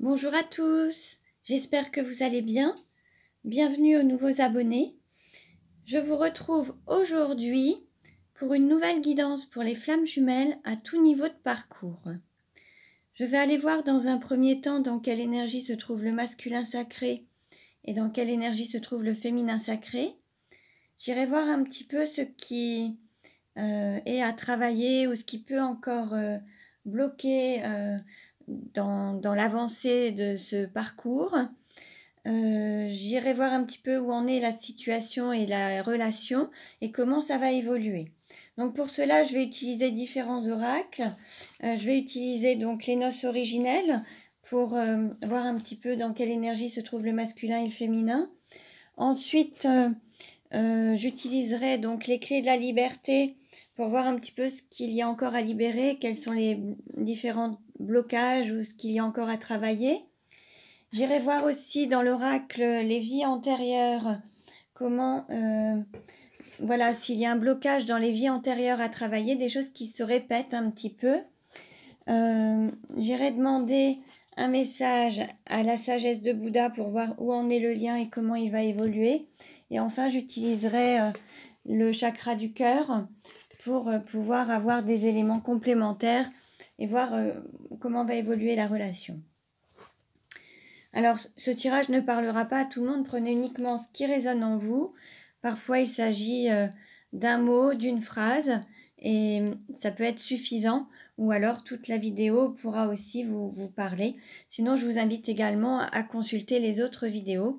Bonjour à tous, j'espère que vous allez bien. Bienvenue aux nouveaux abonnés. Je vous retrouve aujourd'hui pour une nouvelle guidance pour les flammes jumelles à tout niveau de parcours. Je vais aller voir dans un premier temps dans quelle énergie se trouve le masculin sacré et dans quelle énergie se trouve le féminin sacré. J'irai voir un petit peu ce qui est à travailler ou ce qui peut encore bloquer dans l'avancée de ce parcours. J'irai voir un petit peu où en est la situation et la relation et comment ça va évoluer. Donc pour cela, je vais utiliser différents oracles. Je vais utiliser donc les noces originelles pour voir un petit peu dans quelle énergie se trouve le masculin et le féminin. Ensuite, j'utiliserai donc les clés de la liberté pour voir un petit peu ce qu'il y a encore à libérer, quels sont les différents blocages ou ce qu'il y a encore à travailler. J'irai voir aussi dans l'oracle les vies antérieures, comment, voilà, s'il y a un blocage dans les vies antérieures à travailler, des choses qui se répètent un petit peu. J'irai demander un message à la sagesse de Bouddha pour voir où en est le lien et comment il va évoluer. Et enfin, j'utiliserai le chakra du cœur pour pouvoir avoir des éléments complémentaires et voir comment va évoluer la relation. Alors, ce tirage ne parlera pas à tout le monde, prenez uniquement ce qui résonne en vous. Parfois, il s'agit d'un mot, d'une phrase, et ça peut être suffisant, ou alors toute la vidéo pourra aussi vous parler. Sinon, je vous invite également à consulter les autres vidéos.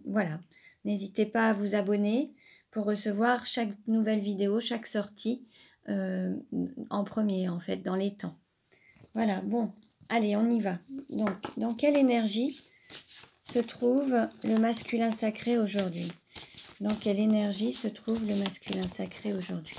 Voilà, n'hésitez pas à vous abonner pour recevoir chaque nouvelle vidéo, chaque sortie en premier, en fait, dans les temps. Voilà, bon. Allez, on y va. Donc, dans quelle énergie se trouve le masculin sacré aujourd'hui? Dans quelle énergie se trouve le masculin sacré aujourd'hui?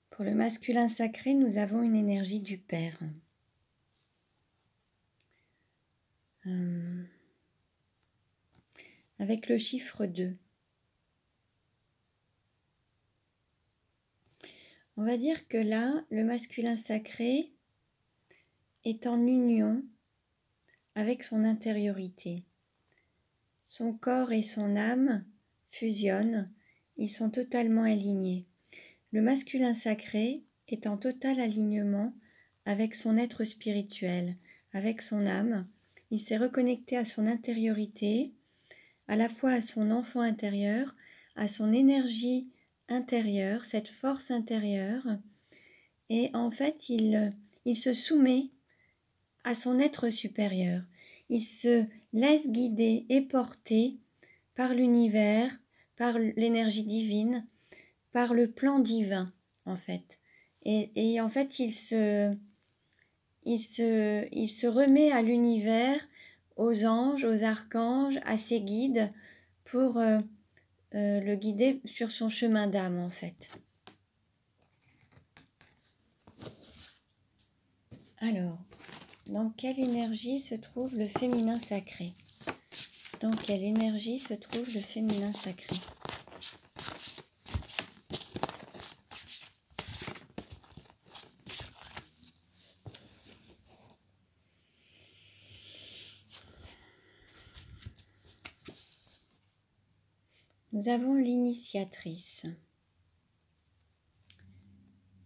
Pour le masculin sacré, nous avons une énergie du Père. Avec le chiffre 2. On va dire que là, le masculin sacré est en union avec son intériorité. Son corps et son âme fusionnent, ils sont totalement alignés. Le masculin sacré est en total alignement avec son être spirituel, avec son âme. Il s'est reconnecté à son intériorité, à la fois à son enfant intérieur, à son énergie intérieure, cette force intérieure. Et en fait, il se soumet à son être supérieur. Il se laisse guider et porter par l'univers, par l'énergie divine, par le plan divin, en fait. Et en fait, il se remet à l'univers, aux anges, aux archanges, à ses guides, pour le guider sur son chemin d'âme, en fait. Alors, dans quelle énergie se trouve le féminin sacré? Dans quelle énergie se trouve le féminin sacré? Nous avons l'initiatrice.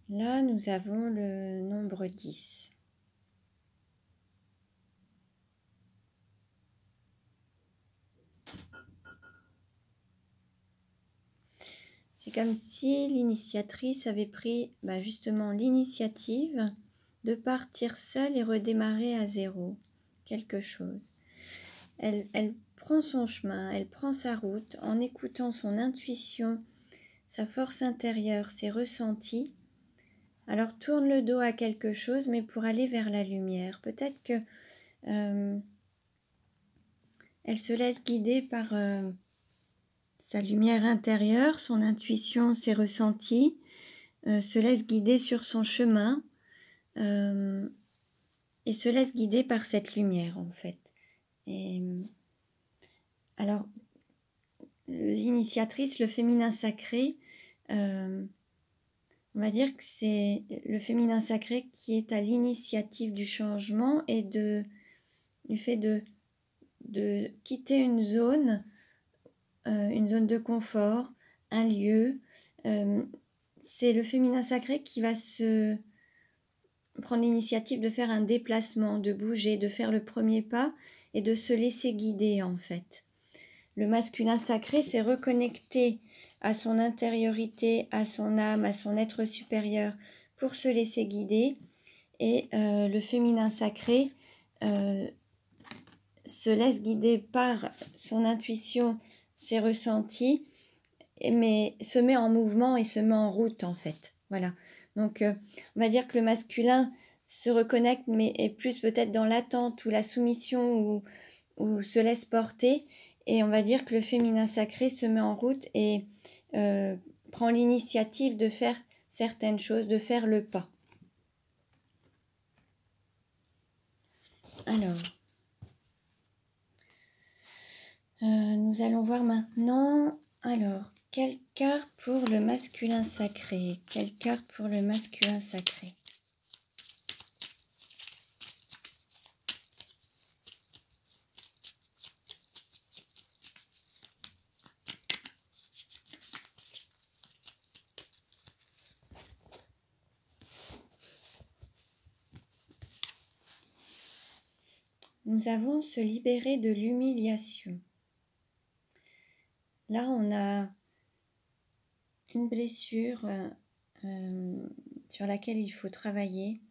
Là, nous avons le nombre 10. C'est comme si l'initiatrice avait pris justement l'initiative de partir seule et redémarrer à zéro quelque chose. Elle prend son chemin, elle prend sa route en écoutant son intuition, sa force intérieure, ses ressentis. Alors tourne le dos à quelque chose, mais pour aller vers la lumière. Peut-être que elle se laisse guider par sa lumière intérieure, son intuition, ses ressentis, se laisse guider sur son chemin et se laisse guider par cette lumière en fait. Et alors, l'initiatrice, le féminin sacré, on va dire que c'est le féminin sacré qui est à l'initiative du changement et du fait de quitter une zone de confort, un lieu. C'est le féminin sacré qui va se prendre l'initiative de faire un déplacement, de bouger, de faire le premier pas et de se laisser guider en fait. Le masculin sacré, c'est reconnecter à son intériorité, à son âme, à son être supérieur pour se laisser guider. Et le féminin sacré se laisse guider par son intuition, ses ressentis, mais se met en mouvement et se met en route en fait. Voilà. Donc on va dire que le masculin se reconnecte, mais est plus peut-être dans l'attente ou la soumission ou se laisse porter. Et on va dire que le féminin sacré se met en route et prend l'initiative de faire certaines choses, de faire le pas. Alors, nous allons voir maintenant, alors, quelle carte pour le masculin sacré? Quelle carte pour le masculin sacré? Nous avons se libérer de l'humiliation. Là, on a une blessure sur laquelle il faut travailler,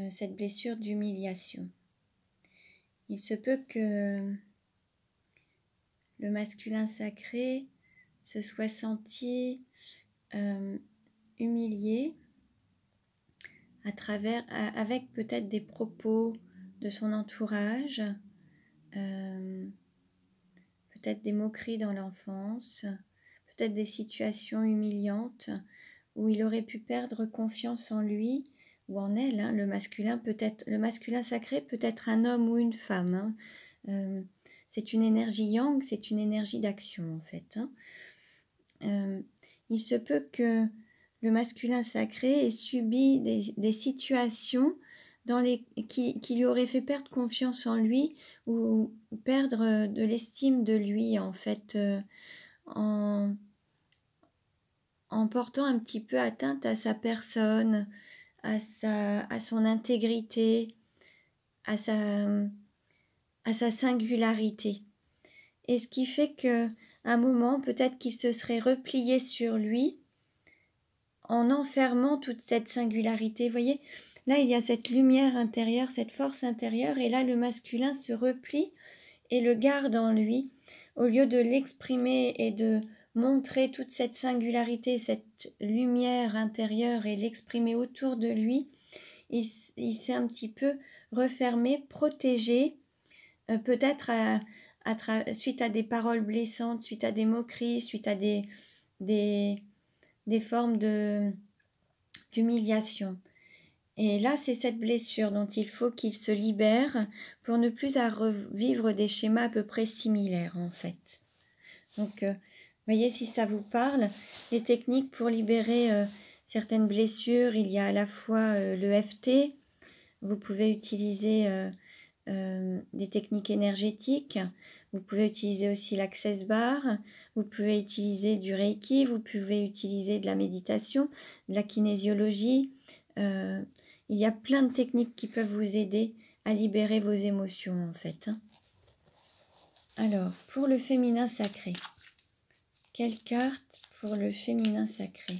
cette blessure d'humiliation. Il se peut que le masculin sacré se soit senti humilié avec peut-être des propos de son entourage, peut-être des moqueries dans l'enfance, peut-être des situations humiliantes où il aurait pu perdre confiance en lui ou en elle. Hein, le masculin sacré peut être un homme ou une femme. Hein. C'est une énergie yang, c'est une énergie d'action en fait. Hein. Il se peut que le masculin sacré ait subi des situations qui lui auraient fait perdre confiance en lui ou perdre de l'estime de lui en fait, en portant un petit peu atteinte à sa personne, à son intégrité, à sa singularité. Et ce qui fait qu'à un moment, peut-être qu'il se serait replié sur lui en enfermant toute cette singularité. Vous voyez, là, il y a cette lumière intérieure, cette force intérieure, et là, le masculin se replie et le garde en lui, au lieu de l'exprimer et de montrer toute cette singularité, cette lumière intérieure et l'exprimer autour de lui. Il s'est un petit peu refermé, protégé, peut-être suite à des paroles blessantes, suite à des moqueries, suite à des formes d'humiliation. Et là, c'est cette blessure dont il faut qu'il se libère pour ne plus revivre des schémas à peu près similaires, en fait. Donc, voyez si ça vous parle. Les techniques pour libérer certaines blessures, il y a à la fois le FT. Vous pouvez utiliser des techniques énergétiques. Vous pouvez utiliser aussi l'Access Bar. Vous pouvez utiliser du Reiki. Vous pouvez utiliser de la méditation, de la kinésiologie. Il y a plein de techniques qui peuvent vous aider à libérer vos émotions en fait. Alors, pour le féminin sacré, quelle carte pour le féminin sacré?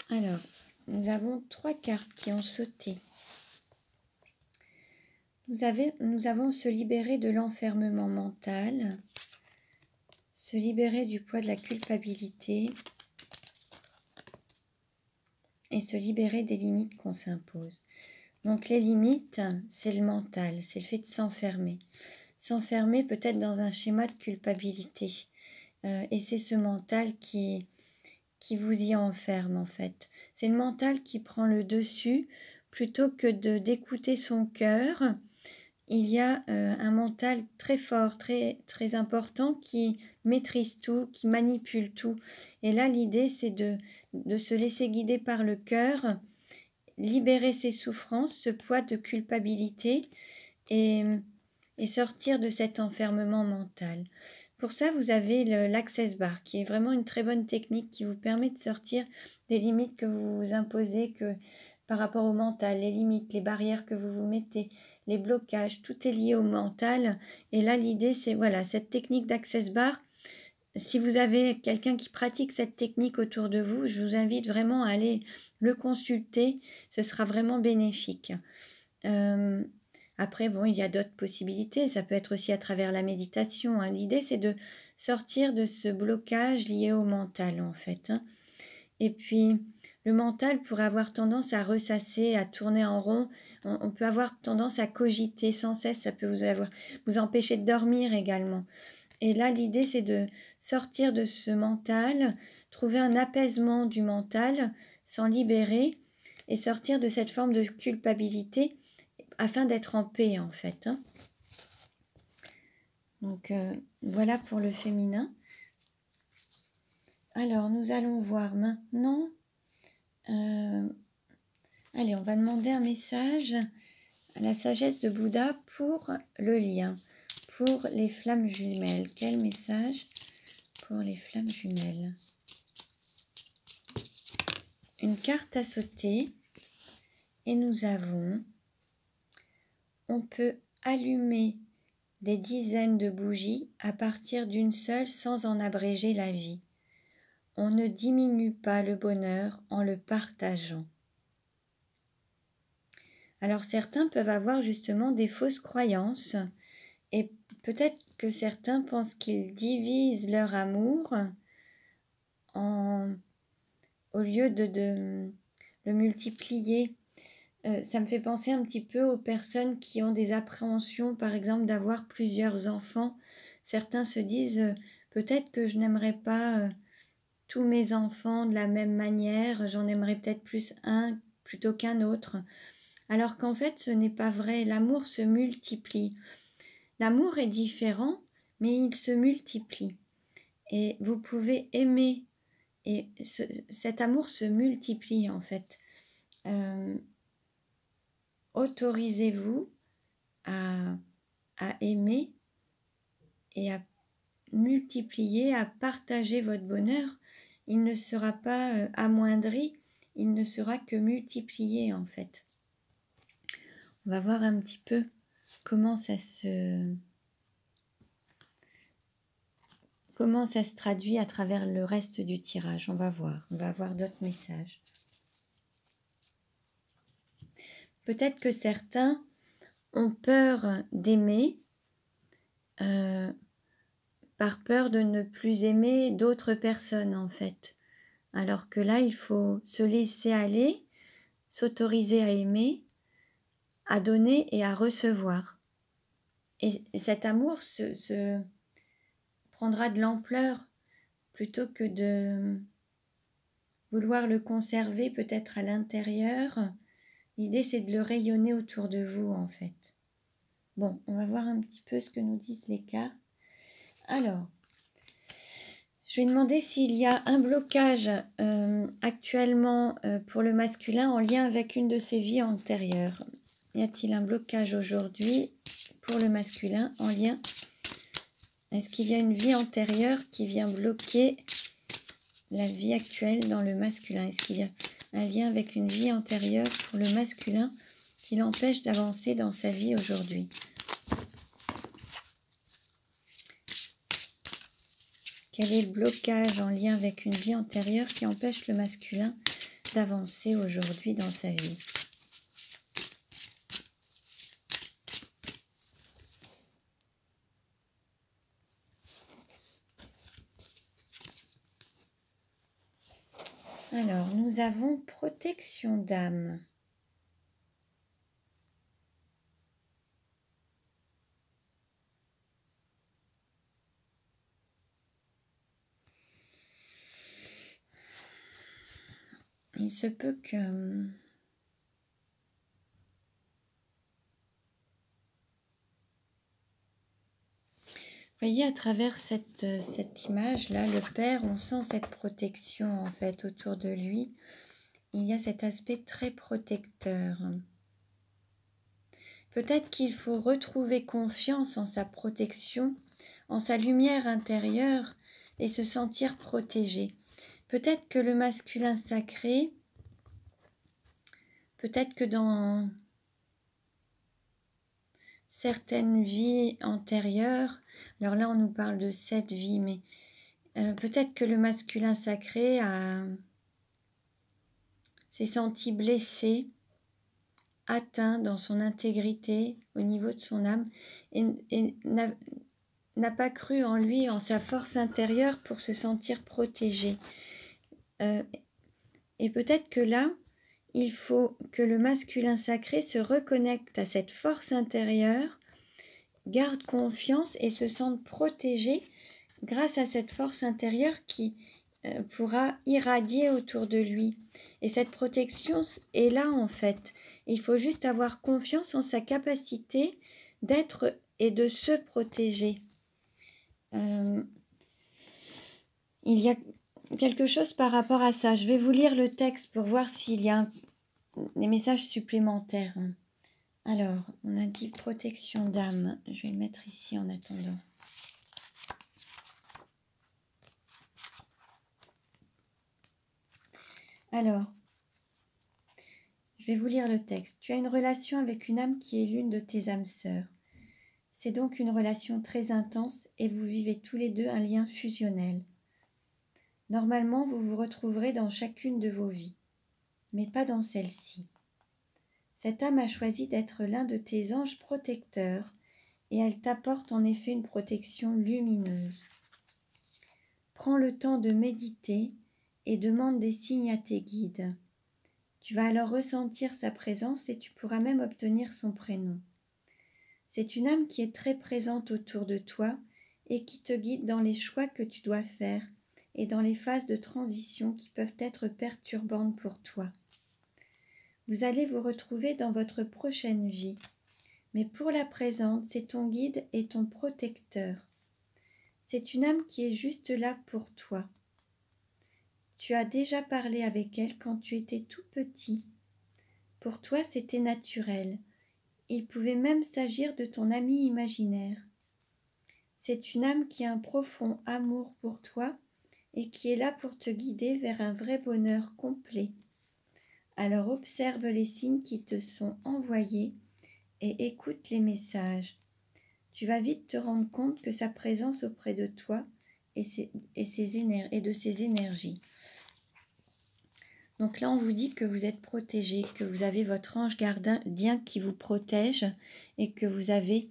Alors, nous avons 3 cartes qui ont sauté. Nous avons se libérer de l'enfermement mental, se libérer du poids de la culpabilité et se libérer des limites qu'on s'impose. Donc les limites, c'est le mental, c'est le fait de s'enfermer. S'enfermer peut-être dans un schéma de culpabilité. et c'est ce mental qui vous y enferme en fait. C'est le mental qui prend le dessus plutôt que d'écouter son cœur. Il y a un mental très fort, très, très important qui maîtrise tout, qui manipule tout. Et là, l'idée, c'est de se laisser guider par le cœur, libérer ses souffrances, ce poids de culpabilité et sortir de cet enfermement mental. Pour ça, vous avez l'Access Bar, qui est vraiment une très bonne technique qui vous permet de sortir des limites que vous vous imposez par rapport au mental, les limites, les barrières que vous vous mettez, les blocages, tout est lié au mental. Et là, l'idée, c'est voilà, cette technique d'Access Bar. Si vous avez quelqu'un qui pratique cette technique autour de vous, je vous invite vraiment à aller le consulter. Ce sera vraiment bénéfique. Après, bon, il y a d'autres possibilités. Ça peut être aussi à travers la méditation, hein. L'idée, c'est de sortir de ce blocage lié au mental, en fait, hein. Et puis, le mental pourrait avoir tendance à ressasser, à tourner en rond. On peut avoir tendance à cogiter sans cesse. Ça peut vous empêcher de dormir également. Et là, l'idée, c'est de sortir de ce mental, trouver un apaisement du mental, s'en libérer et sortir de cette forme de culpabilité afin d'être en paix, en fait, hein. Donc, voilà pour le féminin. Alors, nous allons voir maintenant... allez, on va demander un message à la sagesse de Bouddha pour le lien, pour les flammes jumelles. Quel message pour les flammes jumelles? Une carte à sauter et nous avons... On peut allumer des dizaines de bougies à partir d'une seule sans en abréger la vie. On ne diminue pas le bonheur en le partageant. Alors certains peuvent avoir justement des fausses croyances et peut-être que certains pensent qu'ils divisent leur amour au lieu de le multiplier. Ça me fait penser un petit peu aux personnes qui ont des appréhensions, par exemple, d'avoir plusieurs enfants. Certains se disent peut-être que je n'aimerais pas tous mes enfants de la même manière, j'en aimerais peut-être plus un plutôt qu'un autre. Alors qu'en fait, ce n'est pas vrai. L'amour se multiplie. L'amour est différent, mais il se multiplie. Et vous pouvez aimer, et cet amour se multiplie en fait. Autorisez-vous à aimer et à multiplier, à partager votre bonheur. Il ne sera pas amoindri, il ne sera que multiplié en fait. On va voir un petit peu comment ça se traduit à travers le reste du tirage. On va voir d'autres messages. Peut-être que certains ont peur d'aimer par peur de ne plus aimer d'autres personnes en fait. Alors que là, il faut se laisser aller, s'autoriser à aimer, à donner et à recevoir. Et cet amour se prendra de l'ampleur plutôt que de vouloir le conserver peut-être à l'intérieur. L'idée, c'est de le rayonner autour de vous en fait. Bon, on va voir un petit peu ce que nous disent les cartes. Alors, je vais demander s'il y a un blocage actuellement pour le masculin en lien avec une de ses vies antérieures. Y a-t-il un blocage aujourd'hui pour le masculin en lien? Est-ce qu'il y a une vie antérieure qui vient bloquer la vie actuelle dans le masculin? Est-ce qu'il y a un lien avec une vie antérieure pour le masculin qui l'empêche d'avancer dans sa vie aujourd'hui? Quel est le blocage en lien avec une vie antérieure qui empêche le masculin d'avancer aujourd'hui dans sa vie? Alors, nous avons protection d'âme. il se peut que... Vous voyez, à travers cette image-là, le Père, on sent cette protection en fait autour de lui. Il y a cet aspect très protecteur. Peut-être qu'il faut retrouver confiance en sa protection, en sa lumière intérieure et se sentir protégé. Peut-être que le masculin sacré, peut-être que dans certaines vies antérieures, alors là on nous parle de cette vie, mais peut-être que le masculin sacré s'est senti blessé, atteint dans son intégrité au niveau de son âme et n'a pas cru en lui, en sa force intérieure pour se sentir protégé. Et peut-être que là, il faut que le masculin sacré se reconnecte à cette force intérieure, garde confiance et se sente protégé grâce à cette force intérieure qui pourra irradier autour de lui. Et cette protection est là en fait. Il faut juste avoir confiance en sa capacité d'être et de se protéger. Il y a quelque chose par rapport à ça. Je vais vous lire le texte pour voir s'il y a des messages supplémentaires. Alors, on a dit protection d'âme. Je vais le mettre ici en attendant. Alors, je vais vous lire le texte. Tu as une relation avec une âme qui est l'une de tes âmes sœurs. C'est donc une relation très intense et vous vivez tous les deux un lien fusionnel. Normalement, vous vous retrouverez dans chacune de vos vies, mais pas dans celle-ci. Cette âme a choisi d'être l'un de tes anges protecteurs et elle t'apporte en effet une protection lumineuse. Prends le temps de méditer et demande des signes à tes guides. Tu vas alors ressentir sa présence et tu pourras même obtenir son prénom. C'est une âme qui est très présente autour de toi et qui te guide dans les choix que tu dois faire et dans les phases de transition qui peuvent être perturbantes pour toi. Vous allez vous retrouver dans votre prochaine vie, mais pour la présente, c'est ton guide et ton protecteur. C'est une âme qui est juste là pour toi. Tu as déjà parlé avec elle quand tu étais tout petit. Pour toi, c'était naturel. Il pouvait même s'agir de ton ami imaginaire. C'est une âme qui a un profond amour pour toi et qui est là pour te guider vers un vrai bonheur complet. Alors observe les signes qui te sont envoyés et écoute les messages. Tu vas vite te rendre compte que sa présence auprès de toi et de ses énergies. Donc là, on vous dit que vous êtes protégé, que vous avez votre ange gardien qui vous protège et que vous avez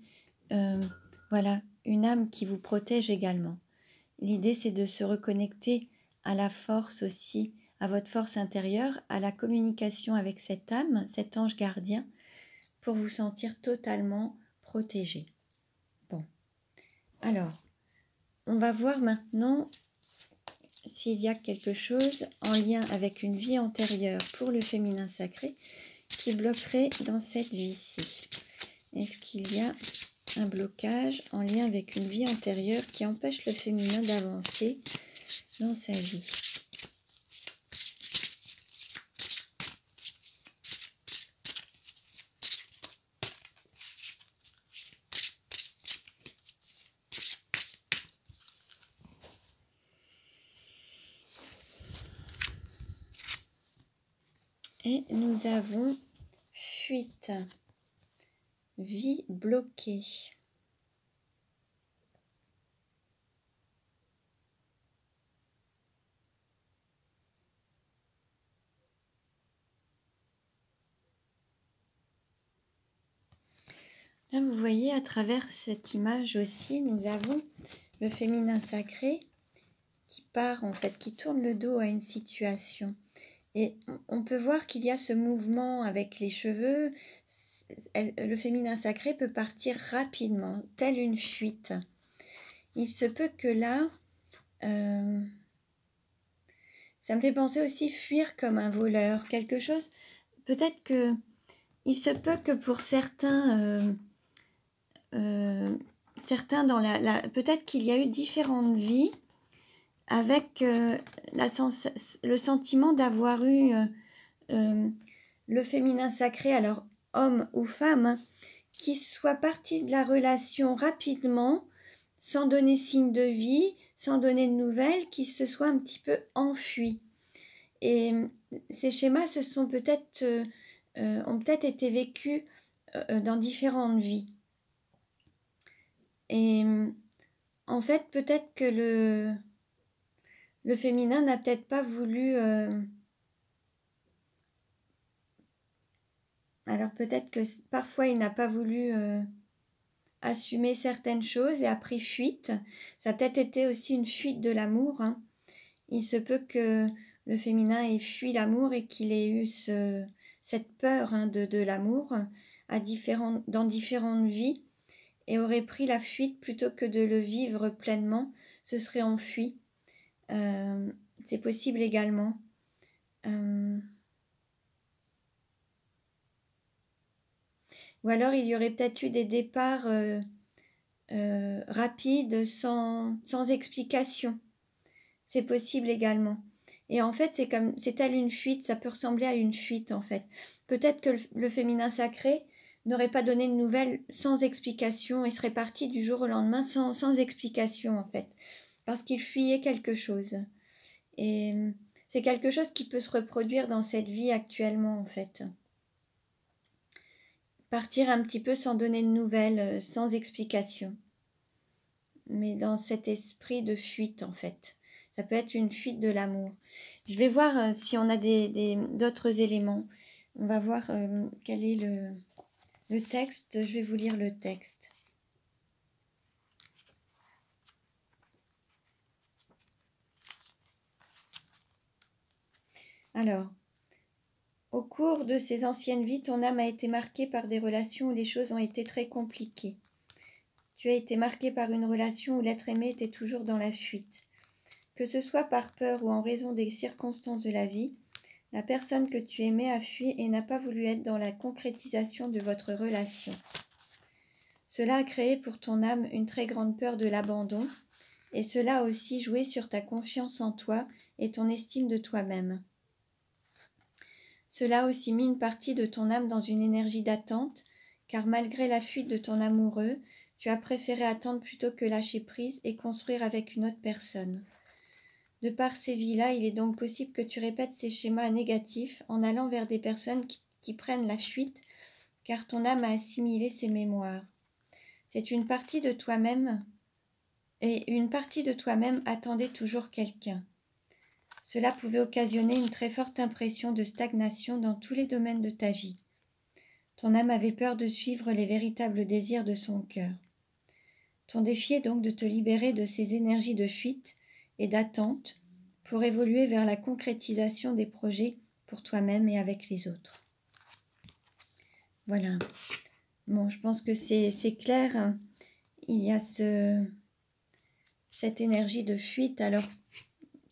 une âme qui vous protège également. L'idée, c'est de se reconnecter à la force aussi, à votre force intérieure, à la communication avec cette âme, cet ange gardien, pour vous sentir totalement protégé. Bon, alors, on va voir maintenant s'il y a quelque chose en lien avec une vie antérieure pour le féminin sacré qui bloquerait dans cette vie-ci. Est-ce qu'il y a un blocage en lien avec une vie antérieure qui empêche le féminin d'avancer dans sa vie? Et nous avons fuite, vie bloquée. Là, vous voyez, à travers cette image aussi, nous avons le féminin sacré qui part, en fait, qui tourne le dos à une situation. Et on peut voir qu'il y a ce mouvement avec les cheveux. Le féminin sacré peut partir rapidement, telle une fuite. Il se peut que là, Ça me fait penser aussi fuir comme un voleur, quelque chose. Peut-être que il se peut que pour certains, certains dans peut-être qu'il y a eu différentes vies avec le sentiment d'avoir eu le féminin sacré, alors homme ou femme, qui soit parti de la relation rapidement, sans donner signe de vie, sans donner de nouvelles, qui se soit un petit peu enfui. Et ces schémas ont peut-être été vécus dans différentes vies. Et en fait, peut-être que le féminin n'a peut-être pas voulu... alors peut-être que parfois il n'a pas voulu assumer certaines choses et a pris fuite. Ça a peut-être été aussi une fuite de l'amour, hein. Il se peut que le féminin ait fui l'amour et qu'il ait eu cette peur, hein, de l'amour dans différentes vies et aurait pris la fuite plutôt que de le vivre pleinement, se serait enfui. C'est possible également. Ou alors il y aurait peut-être eu des départs rapides sans explication. C'est possible également. Et en fait, c'est tel une fuite, ça peut ressembler à une fuite en fait. Peut-être que le féminin sacré n'aurait pas donné de nouvelles sans explication et serait parti du jour au lendemain sans explication en fait. Parce qu'il fuyait quelque chose. Et c'est quelque chose qui peut se reproduire dans cette vie actuellement en fait. Partir un petit peu sans donner de nouvelles, sans explication. Mais dans cet esprit de fuite en fait. Ça peut être une fuite de l'amour. Je vais voir si on a d'autres éléments. On va voir quel est le texte. Je vais vous lire le texte. Alors, au cours de ces anciennes vies, ton âme a été marquée par des relations où les choses ont été très compliquées. Tu as été marqué par une relation où l'être aimé était toujours dans la fuite. Que ce soit par peur ou en raison des circonstances de la vie, la personne que tu aimais a fui et n'a pas voulu être dans la concrétisation de votre relation. Cela a créé pour ton âme une très grande peur de l'abandon, et cela a aussi joué sur ta confiance en toi et ton estime de toi-même. Cela a aussi mis une partie de ton âme dans une énergie d'attente, car malgré la fuite de ton amoureux, tu as préféré attendre plutôt que lâcher prise et construire avec une autre personne. De par ces vies-là, il est donc possible que tu répètes ces schémas négatifs en allant vers des personnes qui prennent la fuite, car ton âme a assimilé ces mémoires. C'est une partie de toi-même, et une partie de toi-même attendait toujours quelqu'un. Cela pouvait occasionner une très forte impression de stagnation dans tous les domaines de ta vie. Ton âme avait peur de suivre les véritables désirs de son cœur. Ton défi est donc de te libérer de ces énergies de fuite et d'attente pour évoluer vers la concrétisation des projets pour toi-même et avec les autres. Voilà. Bon, je pense que c'est clair. Il y a cette énergie de fuite. Alors,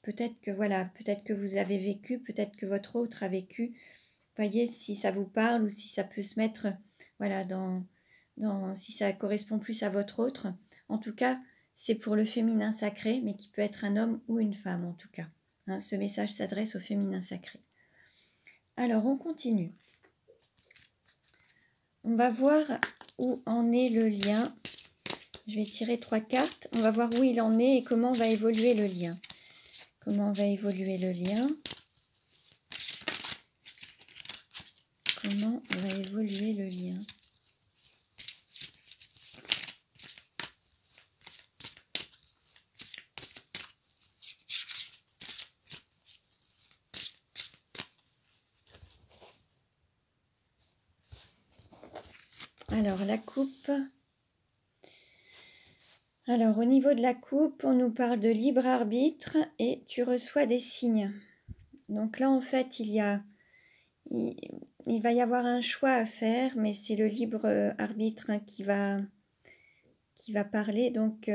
peut-être que vous avez vécu, peut-être que votre autre a vécu. Voyez si ça vous parle ou si ça peut se mettre, voilà, si ça correspond plus à votre autre. En tout cas, c'est pour le féminin sacré, mais qui peut être un homme ou une femme en tout cas. Hein, ce message s'adresse au féminin sacré. Alors, on continue. On va voir où en est le lien. Je vais tirer 3 cartes. On va voir où il en est et comment va évoluer le lien. Comment va évoluer le lien? Comment va évoluer le lien? Alors, la coupe. Alors, au niveau de la coupe, on nous parle de libre arbitre et tu reçois des signes. Donc là, en fait, il va y avoir un choix à faire, mais c'est le libre arbitre, hein, qui va parler. Donc,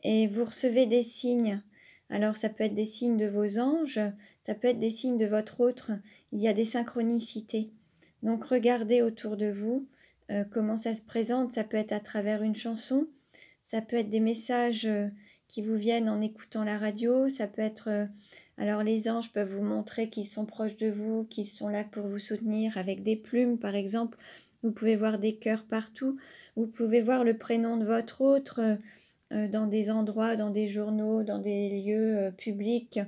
et vous recevez des signes. Alors ça peut être des signes de vos anges, ça peut être des signes de votre autre. Il y a des synchronicités. Donc regardez autour de vous comment ça se présente. Ça peut être à travers une chanson, ça peut être des messages qui vous viennent en écoutant la radio, ça peut être... alors les anges peuvent vous montrer qu'ils sont proches de vous, qu'ils sont là pour vous soutenir avec des plumes par exemple. Vous pouvez voir des cœurs partout. Vous pouvez voir le prénom de votre autre dans des endroits, dans des journaux, dans des lieux publics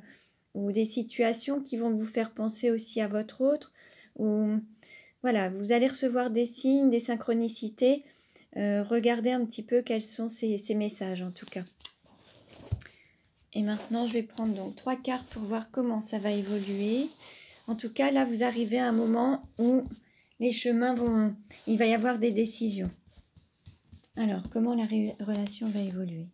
ou des situations qui vont vous faire penser aussi à votre autre. Ou voilà, vous allez recevoir des signes, des synchronicités. Regardez un petit peu quels sont ces messages en tout cas. Et maintenant, je vais prendre donc 3 cartes pour voir comment ça va évoluer. En tout cas, là, vous arrivez à un moment où les chemins vont... il va y avoir des décisions. Alors, comment la relation va évoluer?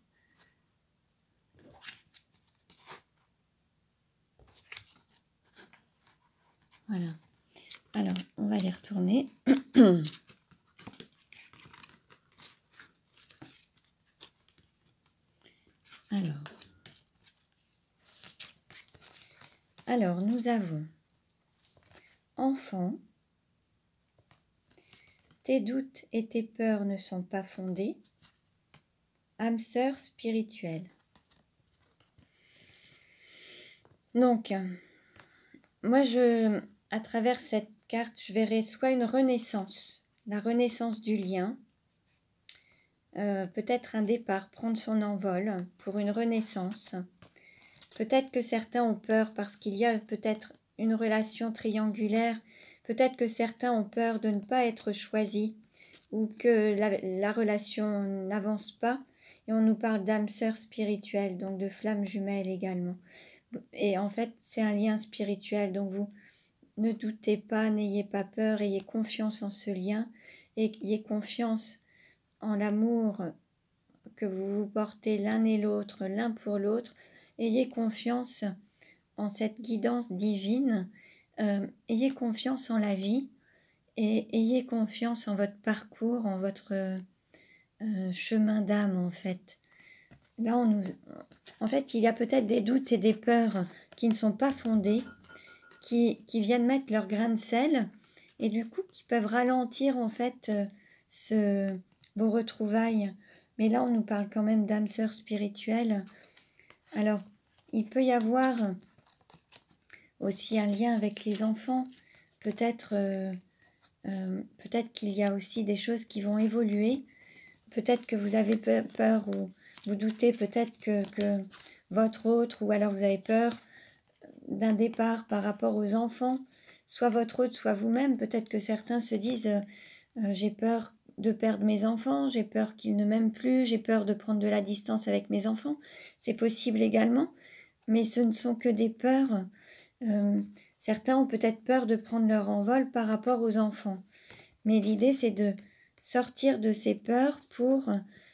Voilà. Alors, on va les retourner. Alors, nous avons enfant. Tes doutes et tes peurs ne sont pas fondés. Âme sœur spirituelle. Donc, moi, à travers cette carte, je verrai soit une renaissance, la renaissance du lien, peut-être un départ, prendre son envol pour une renaissance. Peut-être que certains ont peur parce qu'il y a peut-être une relation triangulaire. Peut-être que certains ont peur de ne pas être choisis ou que la relation n'avance pas. Et on nous parle d'âme sœur spirituelle, donc de flamme jumelle également. Et en fait, c'est un lien spirituel. Donc vous ne doutez pas, n'ayez pas peur, ayez confiance en ce lien. Et ayez confiance en l'amour que vous vous portez l'un et l'autre, l'un pour l'autre. Ayez confiance en cette guidance divine. Ayez confiance en la vie. Et ayez confiance en votre parcours, en votre chemin d'âme en fait. Là, en fait, il y a peut-être des doutes et des peurs qui ne sont pas fondés, qui viennent mettre leur grain de sel et du coup qui peuvent ralentir en fait vos retrouvailles. Mais là, on nous parle quand même d'âme sœur spirituelle. Alors, il peut y avoir aussi un lien avec les enfants. Peut-être qu'il y a aussi des choses qui vont évoluer. Peut-être que vous avez peur ou vous doutez peut-être que votre autre, ou alors vous avez peur d'un départ par rapport aux enfants, soit votre autre, soit vous-même. Peut-être que certains se disent j'ai peur de perdre mes enfants, j'ai peur qu'ils ne m'aiment plus, j'ai peur de prendre de la distance avec mes enfants. C'est possible également, mais ce ne sont que des peurs. Certains ont peut-être peur de prendre leur envol par rapport aux enfants. Mais l'idée, c'est de sortir de ces peurs pour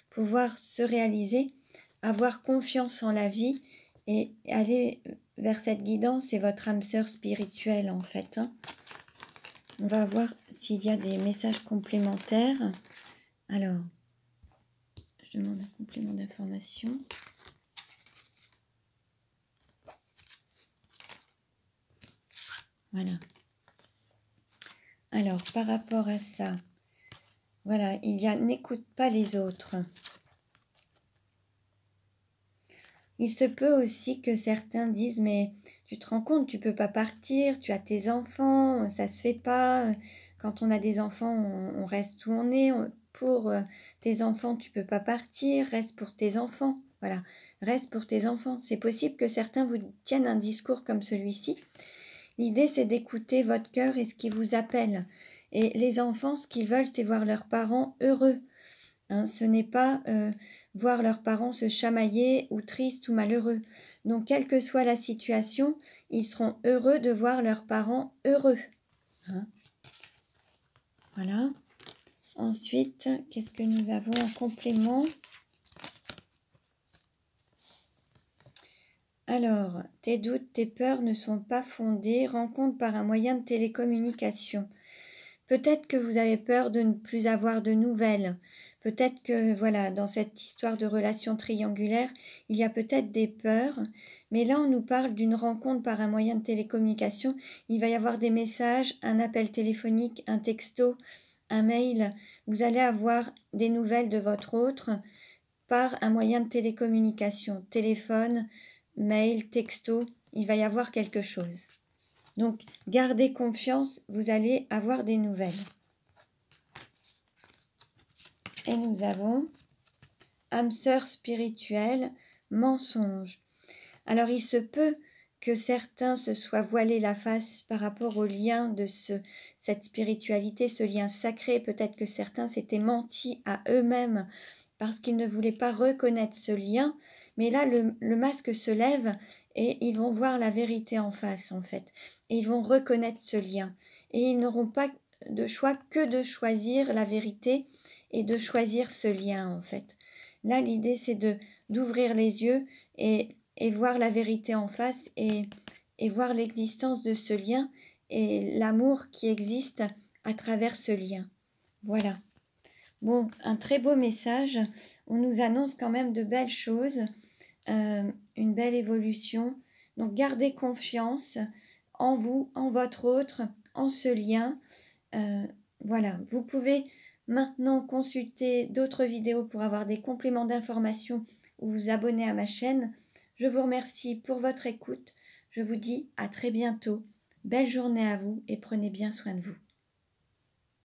pouvoir se réaliser, avoir confiance en la vie et aller vers cette guidance. C'est votre âme sœur spirituelle en fait. On va voir s'il y a des messages complémentaires. Alors, je demande un complément d'information. Voilà. Alors, par rapport à ça, voilà, il y a n'écoute pas les autres. Il se peut aussi que certains disent mais tu te rends compte, tu peux pas partir, tu as tes enfants, ça se fait pas. Quand on a des enfants, on reste où on est. Pour tes enfants, tu peux pas partir, reste pour tes enfants. Voilà, reste pour tes enfants. C'est possible que certains vous tiennent un discours comme celui-ci. L'idée, c'est d'écouter votre cœur et ce qui vous appelle. Et les enfants, ce qu'ils veulent, c'est voir leurs parents heureux. Hein, ce n'est pas voir leurs parents se chamailler ou tristes ou malheureux. Donc, quelle que soit la situation, ils seront heureux de voir leurs parents heureux. Hein, voilà. Ensuite, qu'est-ce que nous avons en complément? Alors, tes doutes, tes peurs ne sont pas fondés. Rencontre par un moyen de télécommunication. Peut-être que vous avez peur de ne plus avoir de nouvelles. Peut-être que, voilà, dans cette histoire de relation triangulaire, il y a peut-être des peurs. Mais là, on nous parle d'une rencontre par un moyen de télécommunication. Il va y avoir des messages, un appel téléphonique, un texto, un mail. Vous allez avoir des nouvelles de votre autre par un moyen de télécommunication. Téléphone, mail, texto. Il va y avoir quelque chose. Donc, gardez confiance, vous allez avoir des nouvelles. Et nous avons âme sœur spirituelle, mensonge. Alors, il se peut que certains se soient voilés la face par rapport au lien de cette spiritualité, ce lien sacré. Peut-être que certains s'étaient menti à eux-mêmes parce qu'ils ne voulaient pas reconnaître ce lien. Mais là, le masque se lève et ils vont voir la vérité en face, en fait. Et ils vont reconnaître ce lien. Et ils n'auront pas de choix que de choisir la vérité et de choisir ce lien, en fait. Là, l'idée, c'est d'ouvrir les yeux et voir la vérité en face et voir l'existence de ce lien et l'amour qui existe à travers ce lien. Voilà. Bon, un très beau message. On nous annonce quand même de belles choses, une belle évolution. Donc, gardez confiance en vous, en votre autre, en ce lien. Voilà, vous pouvez maintenant consulter d'autres vidéos pour avoir des compléments d'informations ou vous abonner à ma chaîne. Je vous remercie pour votre écoute. Je vous dis à très bientôt. Belle journée à vous et prenez bien soin de vous.